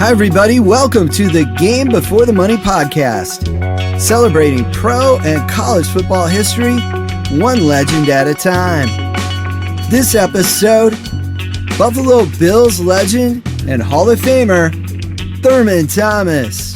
Hi, everybody. Welcome to the Game Before the Money podcast, celebrating pro and college football history, one legend at a time. This episode, Buffalo Bills legend and Hall of Famer, Thurman Thomas.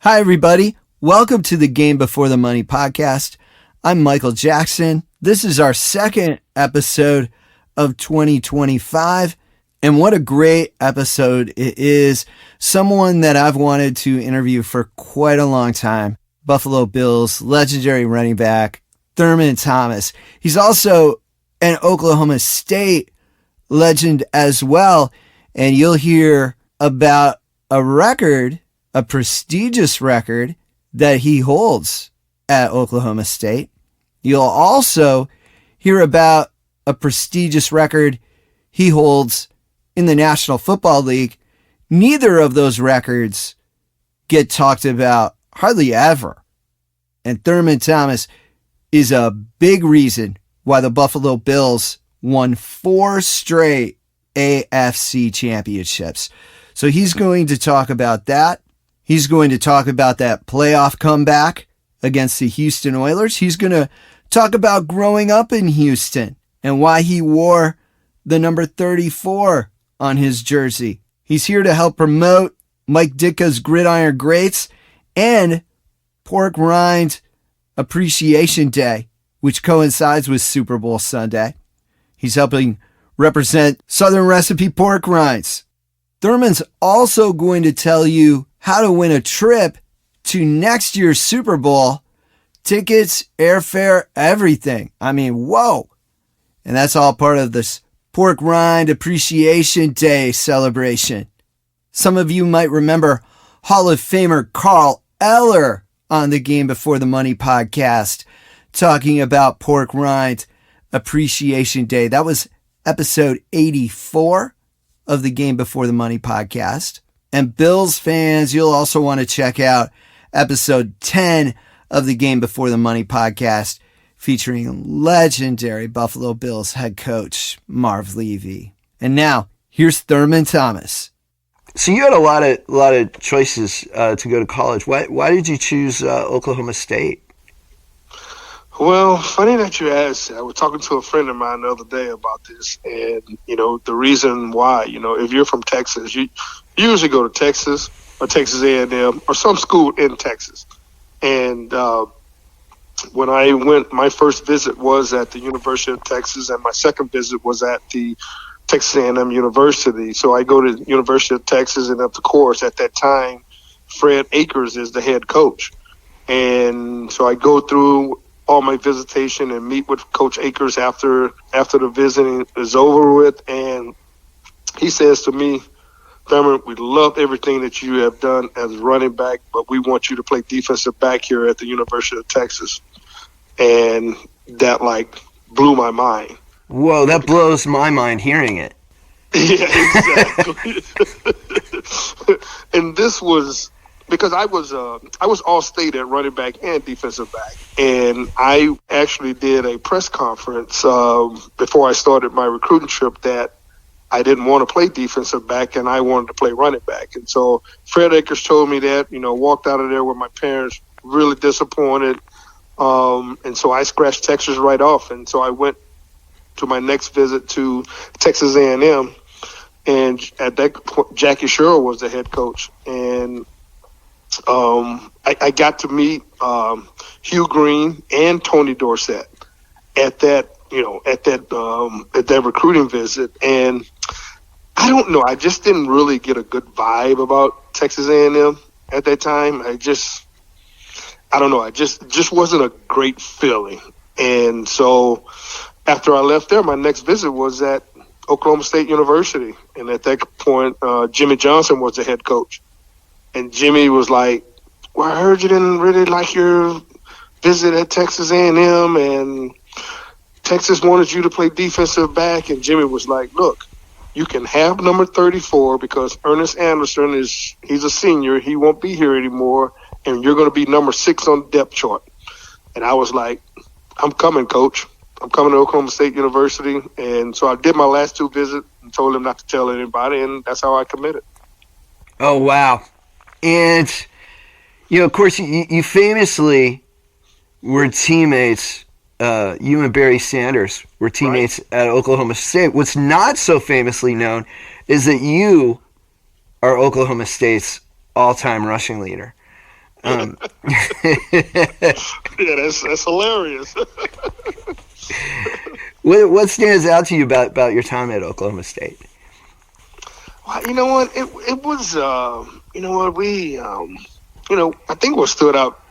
Hi, everybody. Welcome to the Game Before the Money podcast. I'm Michael Jackson. This is our second episode of 2025, and what a great episode it is. Someone that I've wanted to interview for quite a long time, Buffalo Bills legendary running back, Thurman Thomas. He's also an Oklahoma State legend as well, and you'll hear about a record, a prestigious record that he holds at Oklahoma State. You'll also hear about a prestigious record he holds in the National Football League. Neither of those records get talked about hardly ever. And Thurman Thomas is a big reason why the Buffalo Bills won 4 straight AFC championships. So he's going to talk about that. He's going to talk about that playoff comeback against the Houston Oilers. He's going to talk about growing up in Houston and why he wore the number 34 on his jersey. He's here to help promote Mike Ditka's Gridiron Greats and Pork Rind Appreciation Day, which coincides with Super Bowl Sunday. He's helping represent Southern Recipe pork rinds. Thurman's also going to tell you how to win a trip to next year's Super Bowl. Tickets, airfare, everything. I mean, whoa. And that's all part of this Pork Rind Appreciation Day celebration. Some of you might remember Hall of Famer Carl Eller on the Game Before the Money podcast talking about Pork Rind Appreciation Day. That was episode 84 of the Game Before the Money podcast. And Bills fans, you'll also want to check out episode 10 of the Game Before the Money podcast featuring legendary Buffalo Bills head coach Marv Levy. And now, here's Thurman Thomas. So you had a lot of choices to go to college. Why did you choose Oklahoma State? Well, funny that you asked. I was talking to a friend of mine the other day about this, and the reason why. If you're from Texas, you usually go to Texas or Texas A&M or some school in Texas. And when I went, my first visit was at the University of Texas, and my second visit was at the Texas A&M University. So I go to the University of Texas, and of course, at that time, Fred Akers is the head coach. And so I go through all my visitation and meet with Coach Akers after the visiting is over with. And he says to me, Thurman, we love everything that you have done as running back, but we want you to play defensive back here at the University of Texas. And that blew my mind. Whoa, that blows my mind hearing it. Yeah, exactly. And this was because I was all state at running back and defensive back. And I actually did a press conference before I started my recruiting trip that I didn't want to play defensive back and I wanted to play running back. And so Fred Akers told me that, walked out of there with my parents really disappointed. And so I scratched Texas right off. And so I went to my next visit to Texas A&M. And at that point, Jackie Sherrill was the head coach. And I got to meet Hugh Green and Tony Dorsett at that recruiting visit. And I don't know, I just didn't really get a good vibe about Texas A&M at that time. I just wasn't a great feeling. And so after I left there, my next visit was at Oklahoma State University. And at that point, Jimmy Johnson was the head coach. And Jimmy was like, well, I heard you didn't really like your visit at Texas A&M, and Texas wanted you to play defensive back. And Jimmy was like, look, you can have number 34 because Ernest Anderson he's a senior. He won't be here anymore. and you're going to be number 6 on the depth chart. And I was like, I'm coming, coach. I'm coming to Oklahoma State University. And so I did my last 2 visits and told him not to tell anybody, and that's how I committed. Oh, wow. And, of course, you famously were teammates. You and Barry Sanders were teammates at Oklahoma State. What's not so famously known is that you are Oklahoma State's all-time rushing leader. Yeah, that's hilarious. What stands out to you about your time at Oklahoma State? Well, you know what? It was, we, I think what stood out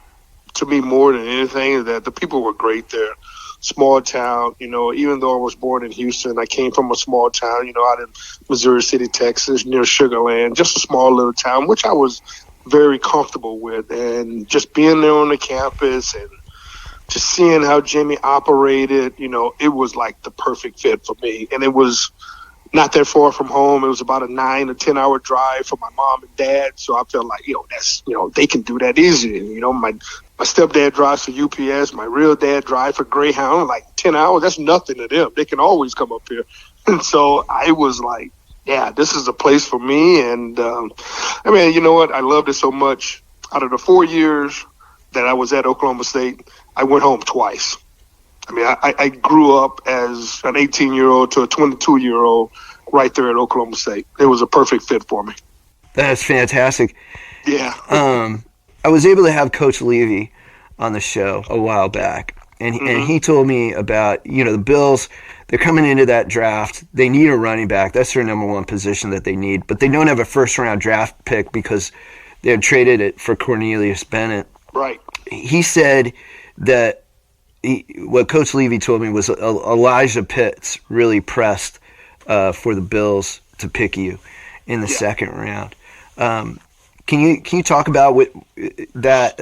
to me more than anything is that the people were great there. Small town, even though I was born in Houston, I came from a small town, out in Missouri City, Texas, near Sugar Land, just a small little town, which I was very comfortable with. And just being there on the campus and just seeing how Jimmy operated, it was like the perfect fit for me. And it was not that far from home. It was about a 9 or 10 hour drive for my mom and dad. So I felt like, that's, they can do that easy. My stepdad drives for UPS. My real dad drives for Greyhound. Like 10 hours, that's nothing to them. They can always come up here. And so I was like, yeah, this is a place for me. And, you know what? I loved it so much. Out of the 4 years that I was at Oklahoma State, I went home twice. I grew up as an 18-year-old to a 22-year-old right there at Oklahoma State. It was a perfect fit for me. That's fantastic. Yeah. I was able to have Coach Levy on the show a while back, and he told me about, the Bills, they're coming into that draft. They need a running back. That's their number one position that they need, but they don't have a first-round draft pick because they had traded it for Cornelius Bennett. Right. He said that what Coach Levy told me was Elijah Pitts really pressed for the Bills to pick you in the second round. Can you talk about what that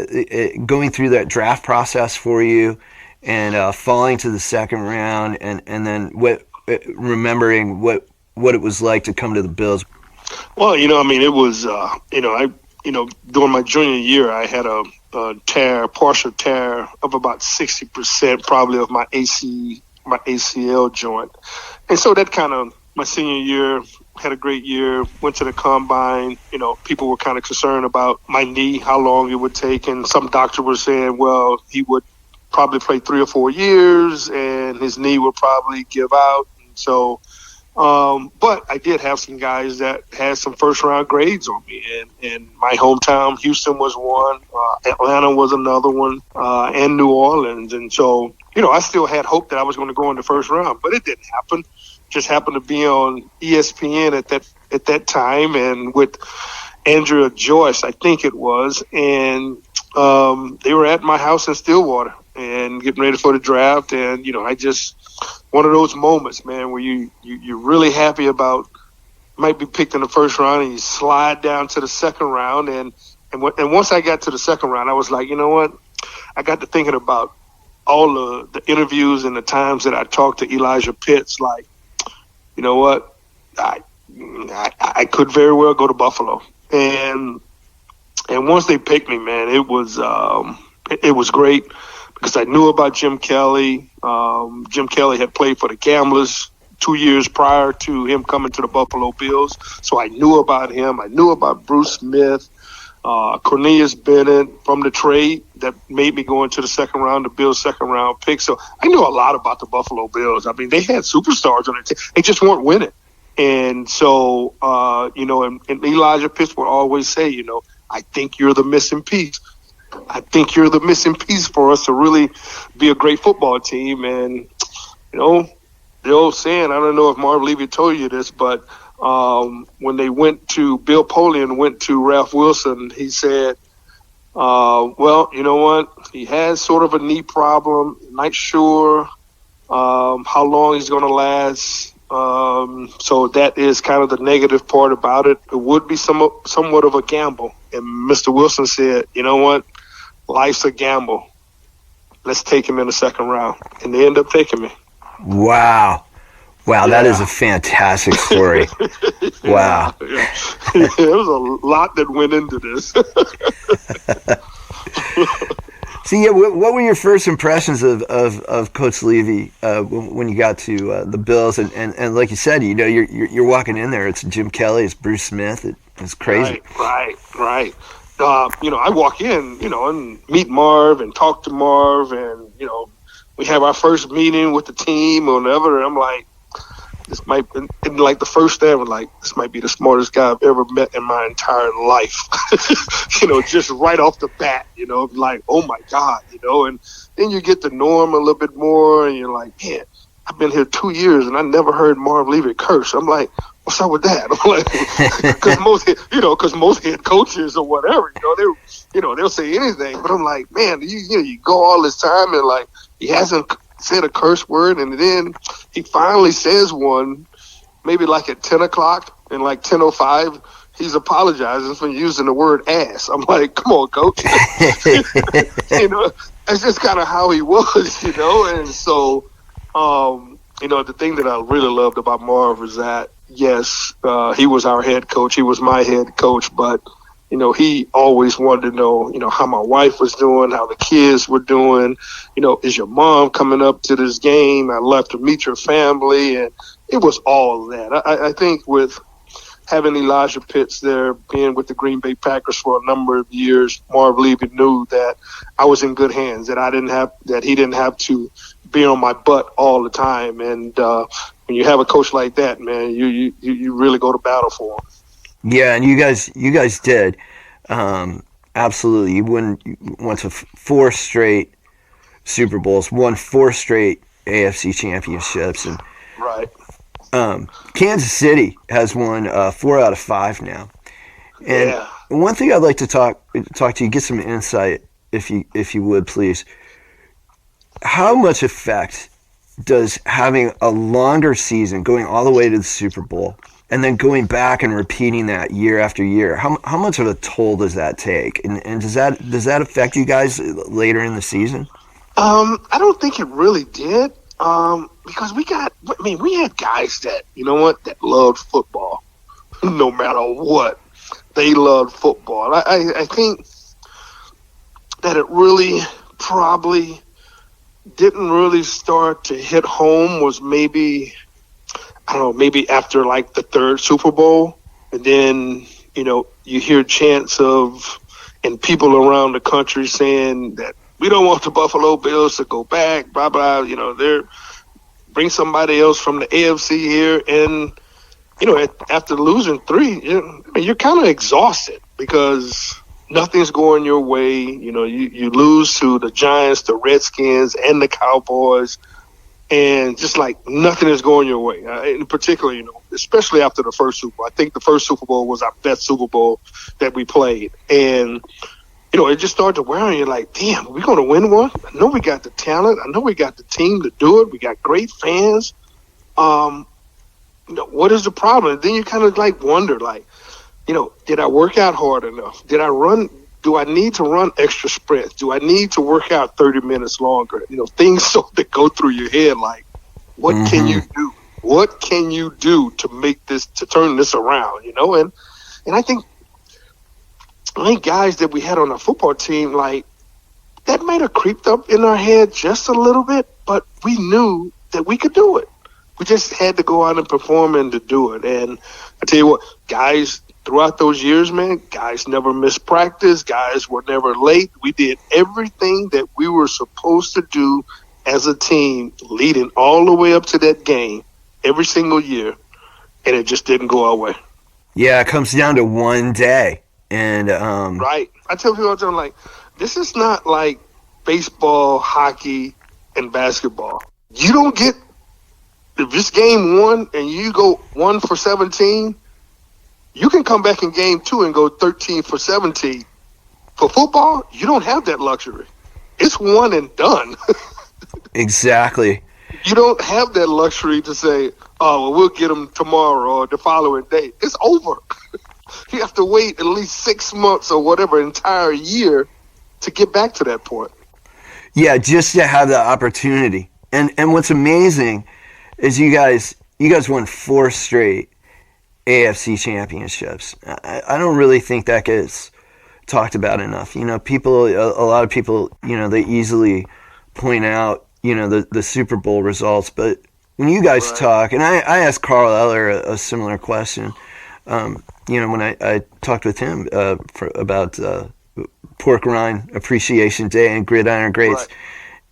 going through that draft process for you and falling to the second round and then remembering what it was like to come to the Bills? Well, it was during my junior year I had a partial tear of about 60% probably of my ACL joint. And so that kind of, my senior year, had a great year, went to the combine. People were kind of concerned about my knee, how long it would take. And some doctor was saying, well, he would probably play 3 or 4 years and his knee would probably give out. And so, but I did have some guys that had some first-round grades on me. And my hometown, Houston, was one. Atlanta was another one, and New Orleans. And so, I still had hope that I was going to go in the first round, but it didn't happen. Just happened to be on ESPN at that time, and with Andrea Joyce, I think it was, and they were at my house in Stillwater and getting ready for the draft. And I just, one of those moments, man, where you're really happy about might be picked in the first round, and you slide down to the second round, and once I got to the second round, I was like, you know what? I got to thinking about all the interviews and the times that I talked to Elijah Pitts, like, you know what? I could very well go to Buffalo, and once they picked me, man, it was great because I knew about Jim Kelly. Jim Kelly had played for the Gamblers 2 years prior to him coming to the Buffalo Bills, so I knew about him. I knew about Bruce Smith, Cornelius Bennett from the trade that made me go into the second round, the Bills' second round pick. So I knew a lot about the Buffalo Bills. They had superstars on their team. They just weren't winning. And so, and Elijah Pitts would always say, I think you're the missing piece. I think you're the missing piece for us to really be a great football team. And, the old saying, I don't know if Marv Levy told you this, but when they went to Bill Polian, went to Ralph Wilson, he said, well, you know what? He has sort of a knee problem. Not sure how long he's going to last. So that is kind of the negative part about it. It would be somewhat of a gamble. And Mr. Wilson said, you know what? Life's a gamble. Let's take him in the second round. And they end up taking me. Wow. Wow, that is a fantastic story. Wow. There was a lot that went into this. So yeah, what were your first impressions of Coach Levy when you got to the Bills? And like you said, you're walking in there. It's Jim Kelly, it's Bruce Smith. It's crazy. Right. I walk in, and meet Marv and talk to Marv, and we have our first meeting with the team or whatever. And I'm like, this might, and like the first day, I'm like, this might be the smartest guy I've ever met in my entire life. Just right off the bat, like, oh my God, and then you get to know him a little bit more, and you're like, man, I've been here 2 years and I never heard Marv Levy curse. I'm like, what's up with that? I'm like, because most head coaches or whatever, they'll say anything. But I'm like, man, you go all this time and like he hasn't said a curse word, and then he finally says one, maybe like at 10 o'clock, and like 10:05, he's apologizing for using the word ass. I'm like, come on, coach. That's just kind of how he was, and so. The thing that I really loved about Marv is that, yes, he was our head coach. He was my head coach, but, he always wanted to know, how my wife was doing, how the kids were doing. Is your mom coming up to this game? I'd love to meet your family. And it was all of that. I think with having Elijah Pitts there, being with the Green Bay Packers for a number of years, Marv Levy knew that I was in good hands, that he didn't have to be on my butt all the time. And when you have a coach like that, man, you really go to battle for him. Yeah, and you guys did. Absolutely. You went to 4 straight Super Bowls, won 4 straight AFC championships, and right. Kansas City has won 4 out of 5 now. And yeah. One thing I'd like to talk to you, get some insight, if you would, please. How much effect does having a longer season, going all the way to the Super Bowl, and then going back and repeating that year after year, how much of a toll does that take? And does that affect you guys later in the season? I don't think it really did. Because we had guys that, that loved football, no matter what. They loved football. I think that it really probably didn't really start to hit home was maybe after like the 3rd Super Bowl. And then, you hear chants and people around the country saying that we don't want the Buffalo Bills to go back, blah, blah, bring somebody else from the AFC here. And, after losing 3, you're kind of exhausted because nothing's going your way. You lose to the Giants, the Redskins, and the Cowboys, and just like nothing is going your way. In particular, especially after the first Super Bowl. I think the first Super Bowl was our best Super Bowl that we played. And, it just started to wear on you like, damn, are we going to win one? I know we got the talent. I know we got the team to do it. We got great fans. What is the problem? And then you kind of like wonder, like, did I work out hard enough? Did I run? Do I need to run extra sprints? Do I need to work out 30 minutes longer? Things that go through your head like, what can you do? What can you do to turn this around? And I think guys that we had on our football team, like, that might have creeped up in our head just a little bit, but we knew that we could do it. We just had to go out and perform and to do it. And I tell you what, guys, throughout those years, man, guys never missed practice. Guys were never late. We did everything that we were supposed to do as a team leading all the way up to that game every single year, and it just didn't go our way. Yeah, it comes down to one day. And right. I tell people all the time, like, this is not like baseball, hockey, and basketball. You don't get, if this game 1 and you go 1 for 17, you can come back in game 2 and go 13 for 17. For football, you don't have that luxury. It's one and done. Exactly. You don't have that luxury to say, oh, well, we'll get them tomorrow or the following day. It's over. You have to wait at least 6 months or whatever, entire year to get back to that point. Yeah, just to have the opportunity. And what's amazing is you guys won 4 straight AFC championships. I don't really think that talked about enough. You know, a lot of people, you know, they easily point out, you know, the Super Bowl results, but when you guys talk, and I asked Carl Eller a similar question, you know, when I talked with him about Pork Rind Appreciation Day and Gridiron Greats,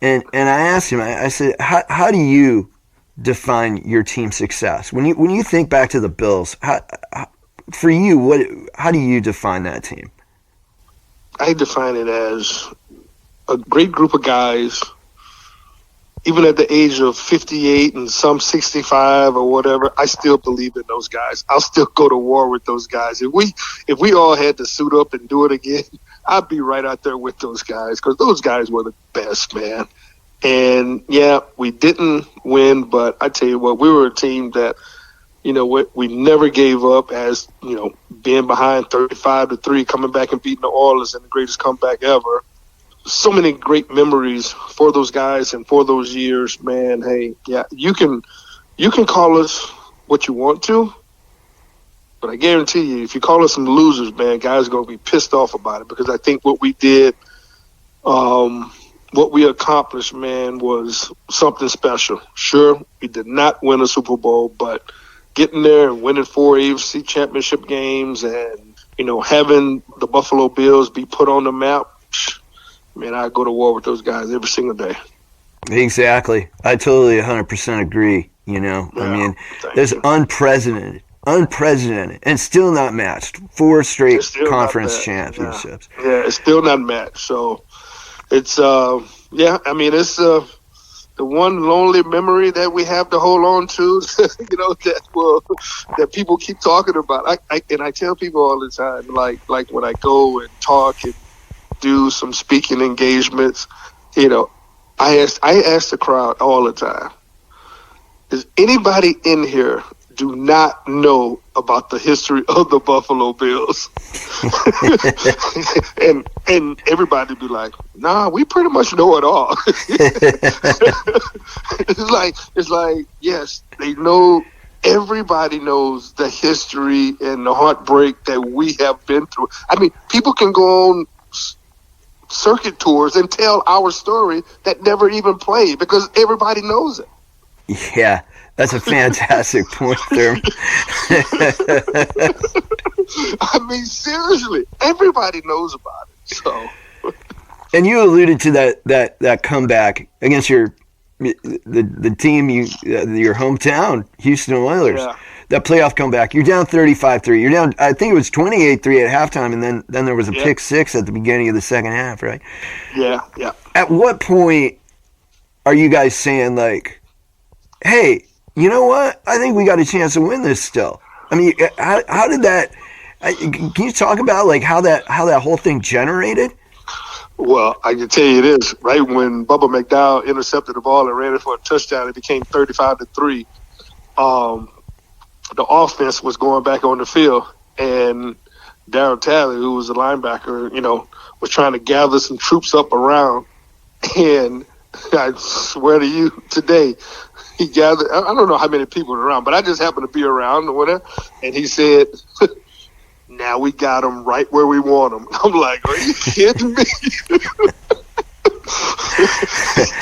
and I asked him, I said, how do you define your team's success when you think back to the Bills? For you, how do you define that team? I define it as a great group of guys, even at the age of 58 and some 65 or whatever. I still believe in those guys. I'll still go to war with those guys. If we all had to suit up and do it again, I'd be right out there with those guys, because those guys were the best, man. And yeah, we didn't win, but I tell you what, we were a team that, you know, we never gave up, as, you know, being behind 35-3, coming back and beating the Oilers in the greatest comeback ever. So many great memories for those guys and for those years, man. Hey, yeah, you can call us what you want to, but I guarantee you, if you call us some losers, man, guys are going to be pissed off about it, because I think what we did, what we accomplished, man, was something special. Sure, we did not win a Super Bowl, but getting there and winning 4 AFC championship games and, you know, having the Buffalo Bills be put on the map, man, I go to war with those guys every single day. Exactly. I totally 100% agree, you know. Yeah, I mean, there's unprecedented, and still not matched. 4 straight conference championships. Yeah, it's still not matched. So it's, yeah, I mean, it's the one lonely memory that we have to hold on to, you know, that people keep talking about. I tell people all the time, like when I go and talk and do some speaking engagements, you know, I ask the crowd all the time, does anybody in here do not know about the history of the Buffalo Bills? and everybody be like, nah, we pretty much know it all. It's like, yes, they know. Everybody knows the history and the heartbreak that we have been through. I mean, people can go on circuit tours and tell our story that never even played, because everybody knows it. Yeah, that's a fantastic point, Thurman. I mean, seriously, everybody knows about it. So, and you alluded to that comeback against the team, your hometown, Houston Oilers. Yeah. That playoff comeback. You're down 35-3. You're down, I think it was 28-3 at halftime, and then there was a pick six at the beginning of the second half, right? Yeah. At what point are you guys saying, like, hey, you know what? I think we got a chance to win this still. I mean, how did that? Can you talk about like how that whole thing generated? Well, I can tell you this: right when Bubba McDowell intercepted the ball and ran it for a touchdown, it became 35-3. The offense was going back on the field, and Darryl Talley, who was a linebacker, you know, was trying to gather some troops up around, and I swear to you, today, he gathered, I don't know how many people were around, but I just happened to be around or whatever, and he said, now we got them right where we want them. I'm like, are you kidding me? It's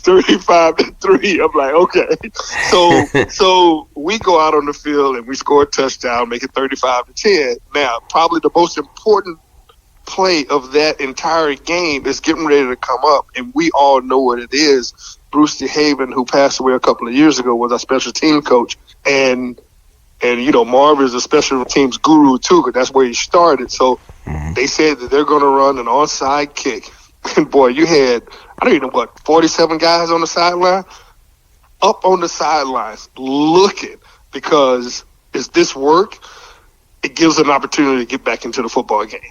35-3. I'm like, okay. So we go out on the field and we score a touchdown, make it 35-10. Now, probably the most important play of that entire game is getting ready to come up, and we all know what it is. Bruce DeHaven, who passed away a couple of years ago, was our special team coach, and you know, Marv is a special teams guru too, because that's where he started. So they said that they're going to run an onside kick. And boy, you had, I don't even know, 47 guys on the sideline? Up on the sidelines looking, because if this work, it gives an opportunity to get back into the football game.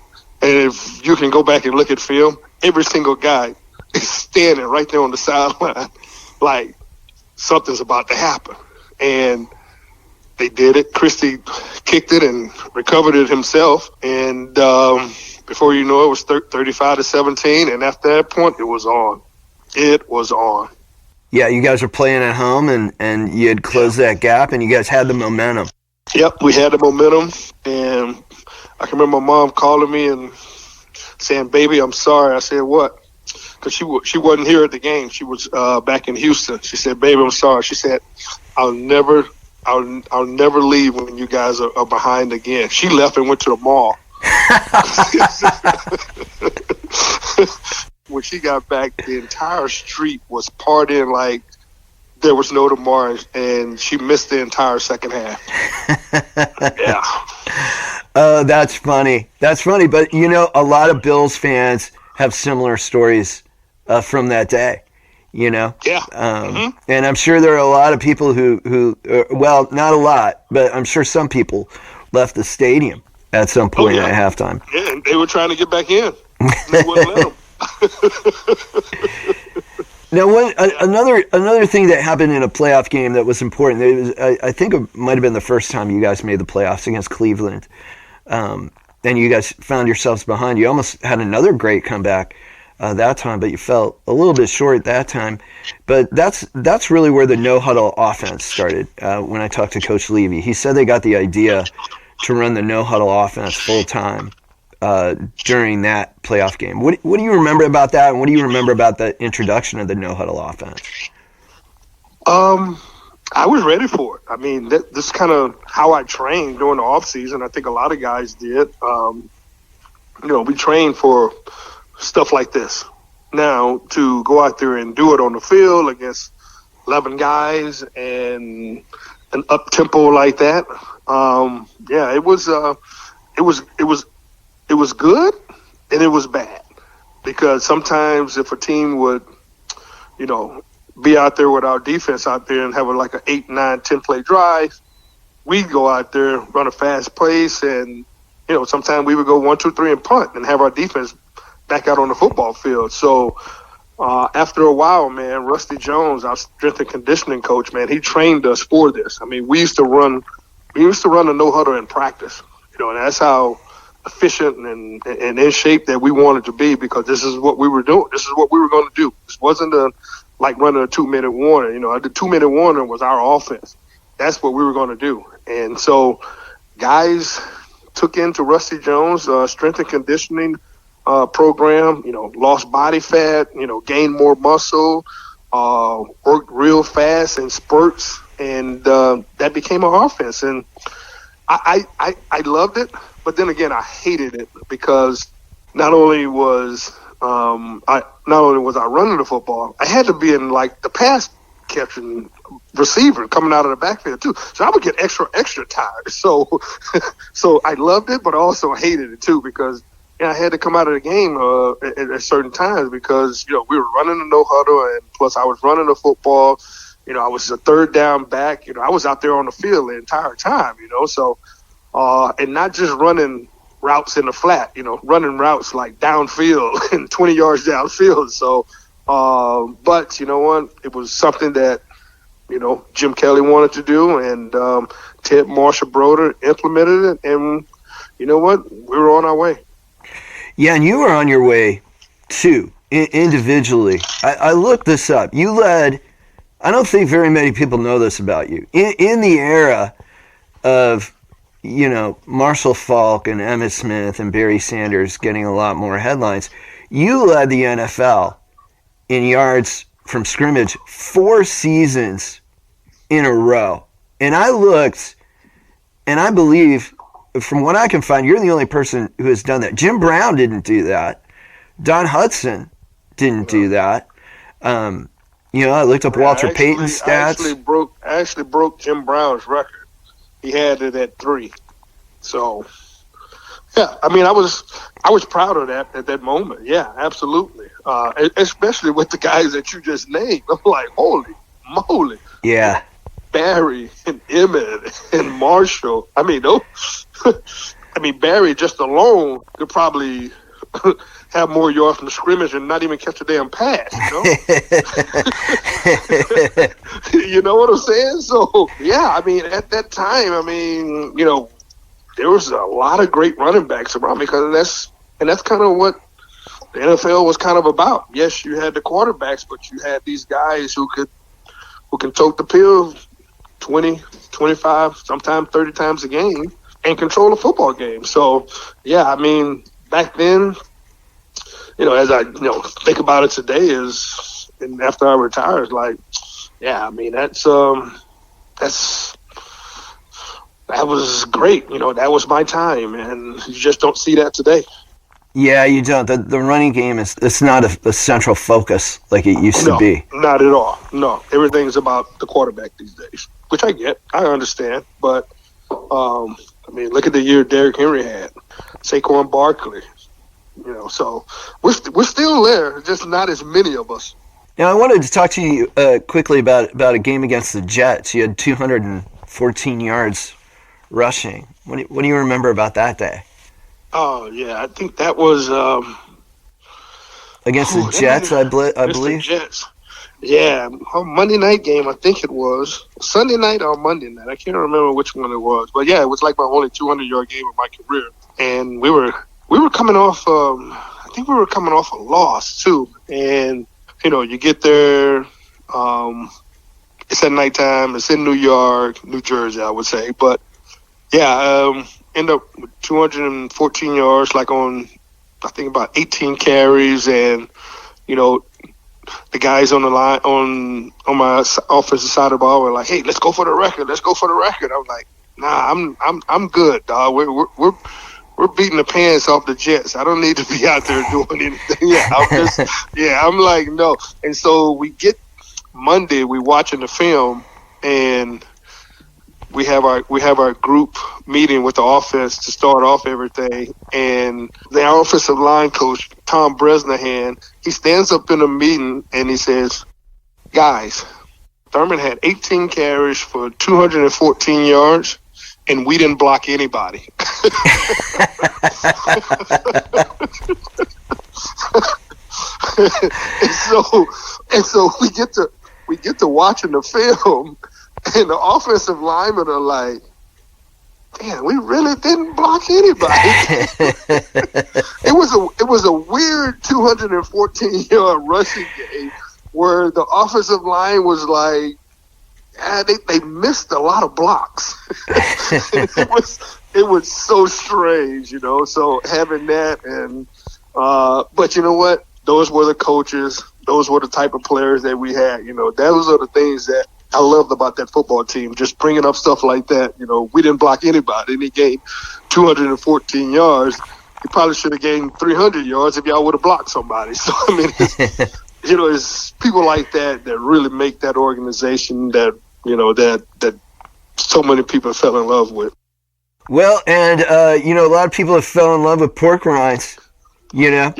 And if you can go back and look at film, every single guy is standing right there on the sideline like something's about to happen. And they did it. Christie kicked it and recovered it himself. And before you know it, was 35-17. And after that point, it was on. It was on. Yeah, you guys were playing at home, and you had closed that gap, and you guys had the momentum. Yep, we had the momentum. And I can remember my mom calling me and saying, "Baby, I'm sorry." I said, "What?" Because she wasn't here at the game. She was back in Houston. She said, "Baby, I'm sorry." She said, I'll never leave when you guys are behind again." She left and went to the mall. When she got back, the entire street was partying like there was no tomorrow, and she missed the entire second half. Yeah. Oh, that's funny. That's funny. But, you know, a lot of Bills fans have similar stories from that day, you know? Yeah. And I'm sure there are a lot of people who well, not a lot, but I'm sure some people left the stadium at some point at halftime. Yeah, and they were trying to get back in. They wouldn't let them. Now, another thing that happened in a playoff game that was important, I think it might have been the first time you guys made the playoffs against Cleveland, and you guys found yourselves behind. You almost had another great comeback that time, but you fell a little bit short that time. But that's really where the no-huddle offense started. When I talked to Coach Levy, he said they got the idea to run the no-huddle offense full-time during that playoff game. What do you remember about that, and what do you remember about the introduction of the no-huddle offense? I was ready for it. I mean, this is kind of how I trained during the off season. I think a lot of guys did. We trained for stuff like this. Now, to go out there and do it on the field against 11 guys and an up tempo like that, it was good and it was bad, because sometimes if a team would, be out there with our defense out there and have like an 8, 9, 10 play drive, we'd go out there, run a fast pace, and sometimes we would go 1, 2, 3 and punt and have our defense back out on the football field. So after a while, man, Rusty Jones, our strength and conditioning coach, man, he trained us for this. I mean, we used to run a no huddle in practice, and that's how efficient and in shape that we wanted to be, because this is what we were doing. This is what we were going to do. This wasn't like running a 2-minute warning. The 2-minute warning was our offense. That's what we were going to do. And so guys took into Rusty Jones' strength and conditioning program, lost body fat, gained more muscle, worked real fast in spurts, and that became our offense. And I loved it, but then again, I hated it, because not only was I running the football, I had to be in like the pass catching receiver coming out of the backfield too. So I would get extra tired. So I loved it, but also hated it too, because I had to come out of the game at certain times, because we were running the no huddle, and plus I was running the football. I was a third down back. I was out there on the field the entire time. So and not just running routes in the flat. Running routes like downfield and 20 yards downfield. So, but you know what? It was something that Jim Kelly wanted to do, and Ted Marshall-Broder implemented it, and you know what? We were on our way. Yeah, and you were on your way, too, individually. I looked this up. You led, I don't think very many people know this about you, in the era of, Marshall Faulk and Emmitt Smith and Barry Sanders getting a lot more headlines, you led the NFL in yards from scrimmage 4 seasons in a row. And I looked, and I believe, from what I can find, you're the only person who has done that. Jim Brown didn't do that. Don Hudson didn't do that. I looked up Walter Payton's stats. I actually broke Jim Brown's record. He had it at 3. So, yeah, I mean, I was proud of that at that moment. Yeah, absolutely. Especially with the guys that you just named. I'm like, holy moly. Yeah. Barry and Emmett and Marshall. I mean, Barry just alone could probably have more yards from the scrimmage and not even catch a damn pass, You know what I'm saying? So, yeah, I mean, at that time, there was a lot of great running backs around, because that's kind of what the NFL was kind of about. Yes, you had the quarterbacks, but you had these guys who can tote the pill 20, 25, sometimes 30 times a game, and control a football game. So, yeah, I mean, back then, as I, think about it today and after I retired, like, yeah, I mean, that was great. That was my time, and you just don't see that today. Yeah, you don't. The running game it's not a central focus like it used to be. Not at all. No, everything's about the quarterback these days, which I get. I understand. But, I mean, look at the year Derrick Henry had, Saquon Barkley. So we're still there, just not as many of us. Now, I wanted to talk to you quickly about a game against the Jets. You had 214 yards rushing. What do you remember about that day? Oh, yeah, I think that was against the Jets, I believe. The Jets. Yeah, Monday night game, I think it was. Sunday night or Monday night. I can't remember which one it was. But, yeah, it was like my only 200-yard game of my career. And we were coming off I think we were coming off a loss, too. And, you get there, it's at nighttime. It's in New York, New Jersey, I would say. But, yeah, end up with 214 yards, like on, I think, about 18 carries. And, the guys on the line, on my offensive side of the ball were like, hey, let's go for the record. Let's go for the record. I was like, nah, I'm good, dog. We're beating the pants off the Jets. I don't need to be out there doing anything. I'm like, no. And so we get Monday, we watching the film, and we have our group meeting with the offense to start off everything. And the offensive line coach, Tom Bresnahan, he stands up in a meeting and he says, guys, Thurman had 18 carries for 214 yards, and we didn't block anybody. and so we get to watching the film, and the offensive linemen are like, damn, we really didn't block anybody. It was a weird 214-yard rushing game where the offensive line was like, they missed a lot of blocks. it was so strange, So having that, and but you know what? Those were the coaches. Those were the type of players that we had. Those are the things that I loved about that football team. Just bringing up stuff like that. We didn't block anybody, and he gained 214 yards. He probably should have gained 300 yards if y'all would have blocked somebody. So I mean, it's people like that that really make that organization that that so many people fell in love with. Well, and a lot of people have fell in love with pork rinds, yeah.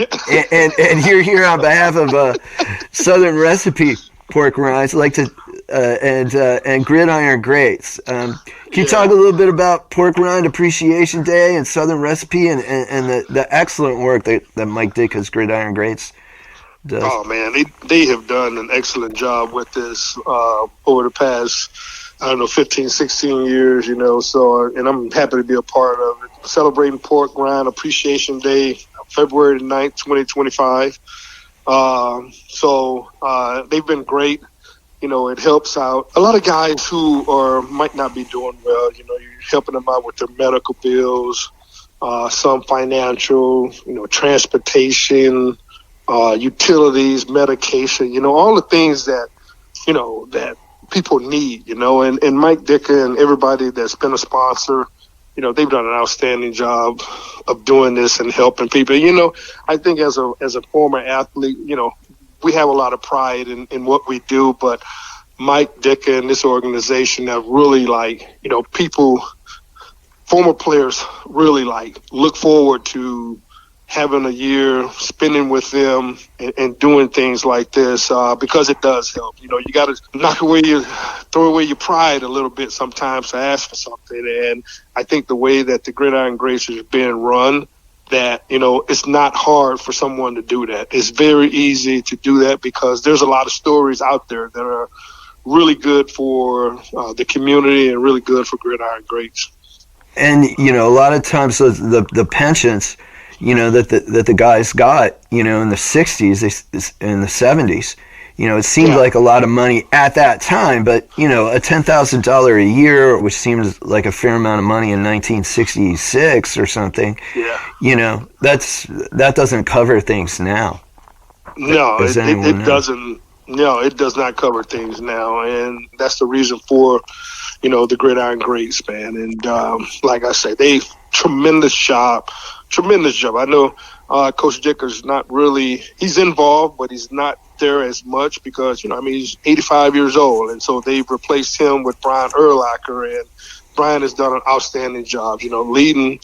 and you're here on behalf of Southern Recipe pork rinds, like to and Gridiron Greats. Can you talk a little bit about Pork Rind Appreciation Day and Southern Recipe and the excellent work that Mike Ditka's Gridiron Greats does? Oh man, they have done an excellent job with this over the past, 15, 16 years, so, and I'm happy to be a part of it. Celebrating Pork Rind Appreciation Day, February 9th, 2025. So they've been great. It helps out a lot of guys who might not be doing well. You're helping them out with their medical bills, some financial, transportation, utilities, medication, all the things that, that people need, and Mike Ditka and everybody that's been a sponsor, they've done an outstanding job of doing this and helping people. I think as a former athlete, we have a lot of pride in what we do, but Mike Ditka and this organization have really people, former players really look forward to having a year spending with them and doing things like this because it does help. You got to throw away your pride a little bit sometimes to ask for something. And I think the way that the Gridiron Greats is being run, that, it's not hard for someone to do that. It's very easy to do that because there's a lot of stories out there that are really good for the community and really good for Gridiron Greats. And, a lot of times the pensions, that the guys got, in the 60s and the 70s, It seemed like a lot of money at that time, but, a $10,000 a year, which seems like a fair amount of money in 1966 or something, that doesn't cover things now. No, it doesn't. No, it does not cover things now, and that's the reason for, the Gridiron Greats, man. And like I say, they tremendous job. I know Coach Dicker's not really – he's involved, but he's not there as much because, he's 85 years old, and so they've replaced him with Brian Urlacher, and Brian has done an outstanding job, leading him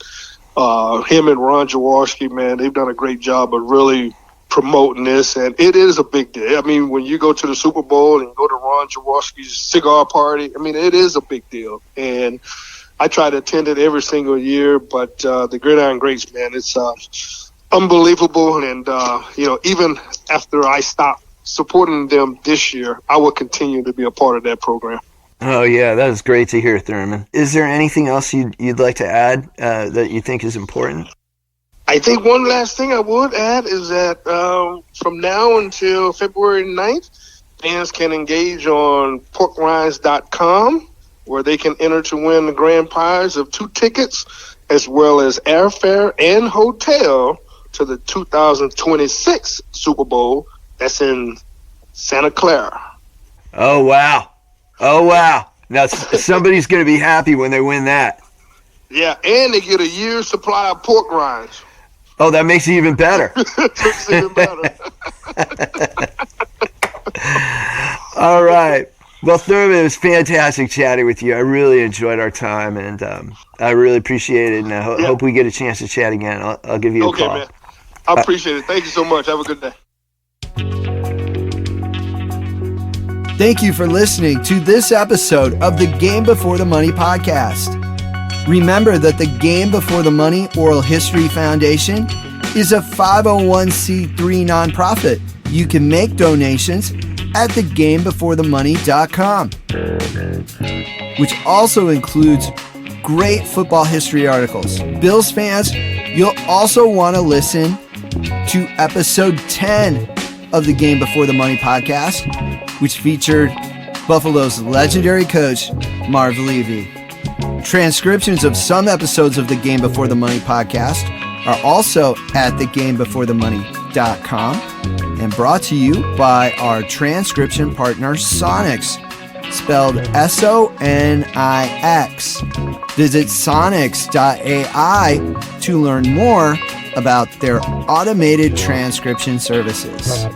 and Ron Jaworski, man. They've done a great job of really – promoting this, and it is a big deal. I mean, when you go to the Super Bowl and you go to Ron Jaworski's cigar party, it is a big deal. And I try to attend it every single year, but the Gridiron Greats, man, it's unbelievable. And, even after I stop supporting them this year, I will continue to be a part of that program. Oh, yeah, that is great to hear, Thurman. Is there anything else you'd like to add that you think is important? I think one last thing I would add is that from now until February 9th, fans can engage on porkrinds.com, where they can enter to win the grand prize of 2 tickets, as well as airfare and hotel to the 2026 Super Bowl. That's in Santa Clara. Oh, wow. Now, somebody's going to be happy when they win that. Yeah, and they get a year's supply of pork rinds. Oh, that makes it even better. All right. Well, Thurman, it was fantastic chatting with you. I really enjoyed our time, and I really appreciate it, and I hope we get a chance to chat again. I'll give you a call. Okay, man. I appreciate it. Thank you so much. Have a good day. Thank you for listening to this episode of the Game Before the Money podcast. Remember that the Game Before the Money Oral History Foundation is a 501c3 nonprofit. You can make donations at thegamebeforethemoney.com, which also includes great football history articles. Bills fans, you'll also want to listen to episode 10 of the Game Before the Money podcast, which featured Buffalo's legendary coach, Marv Levy. Transcriptions of some episodes of the Game Before the Money podcast are also at thegamebeforethemoney.com and brought to you by our transcription partner, Sonix, spelled Sonix. Visit sonix.ai to learn more about their automated transcription services.